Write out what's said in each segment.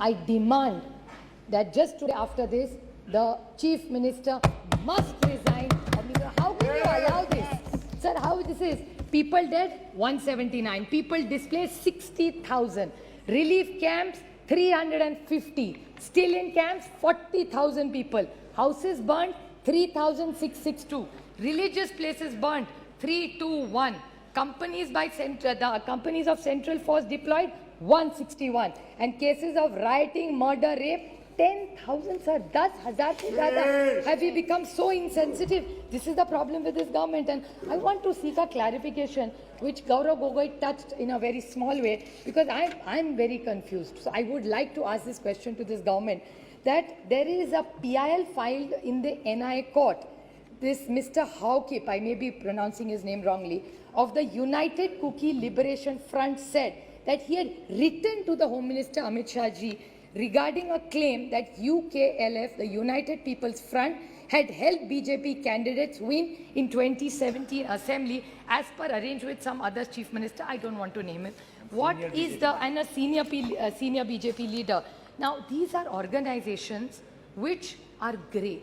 I demand that just today after this, the Chief Minister must resign. How can you allow this? Sir, how this is? People dead, 179. People displaced, 60,000. Relief camps, 350. Still in camps, 40,000 people. Houses burnt, 3,662. Religious places burnt, 321. Companies by the companies of Central Force deployed, 161. And cases of rioting, murder, rape, 10,000, sir. 10,000 se zyada. Have we become so insensitive? This is the problem with this government. And I want to seek a clarification, which Gaurav Gogoi touched in a very small way, because I'm very confused. So I would like to ask this question to this government, that there is a PIL filed in the NI court. This Mr. Haukip, I may be pronouncing his name wrongly, of the United Kuki Liberation Front said that he had written to the Home Minister Amit Shah ji regarding a claim that UKLF, the United People's Front, had helped BJP candidates win in 2017 Assembly as per arranged with some other Chief Minister. I don't want to name him. What is the, and a senior BJP leader. Now, these are organizations which are grey.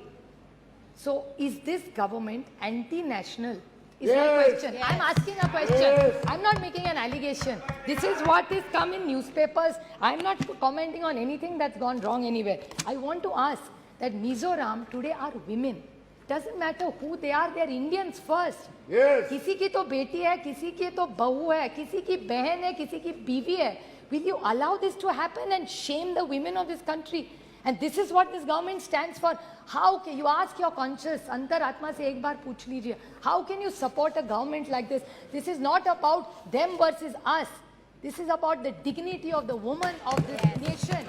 So, is this government anti-national? Is my question. Yes. I'm asking a question. Yes. I'm not making an allegation. This is what is come in newspapers. I'm not commenting on anything that's gone wrong anywhere. I want to ask that Mizoram today are women. Doesn't matter who they are Indians first. Yes. किसी की तो बेटी है, किसी की तो बहू है, किसी की बहन है, किसी की बीवी है. Will you allow this to happen and shame the women of this country? And this is what this government stands for. How can you ask your conscience, Antar Atma se ek baar pooch lijiye, how can you support a government like this? This is not about them versus us. This is about the dignity of the woman of this nation.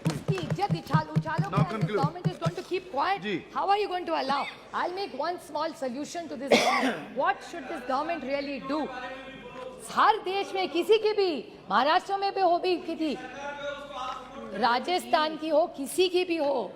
Uski izzat uchalo and the government is going to keep quiet. How are you going to allow? I'll make one small solution to this government. What should this government really do? हर देश में किसी की भी, महाराष्ट्र में भी हो भी किसी, राजस्थान की हो, किसी की भी हो,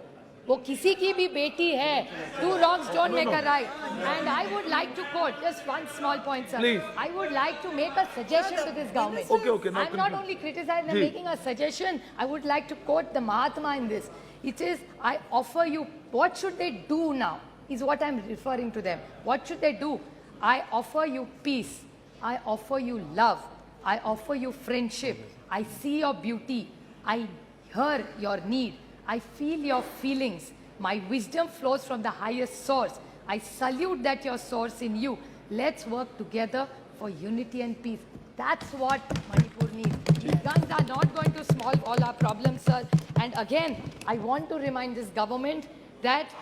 वो किसी की भी बेटी है. Two wrongs don't make a right. And I would like to quote just one small point, sir. Please. I would like to make a suggestion to this government. Okay. I'm not only criticizing, I'm making a suggestion. I would like to quote the Mahatma in this. It says, I offer you, what should they do now? Is what I'm referring to them. What should they do? I offer you peace. I offer you love. I offer you friendship. I see your beauty. I hear your need. I feel your feelings. My wisdom flows from the highest source. I salute that your source in you. Let's work together for unity and peace. That's what Manipur needs. These guns are not going to solve all our problems, sir. And again, I want to remind this government that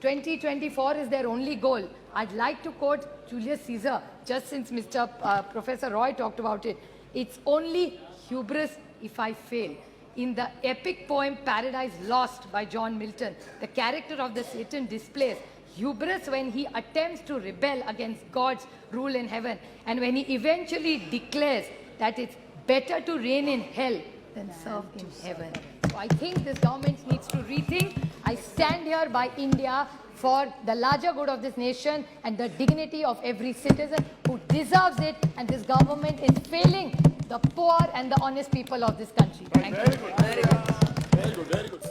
2024 is their only goal. I'd like to quote Julius Caesar, just since Professor Roy talked about it. It's only hubris if I fail. In the epic poem Paradise Lost by John Milton, the character of the Satan displays hubris when he attempts to rebel against God's rule in heaven, and when he eventually declares that it's better to reign in hell than serve in heaven. So I think this government needs to rethink. I stand here by India for the larger good of this nation and the dignity of every citizen who deserves it, and this government is failing the poor and the honest people of this country. Thank you. Very good. Very good.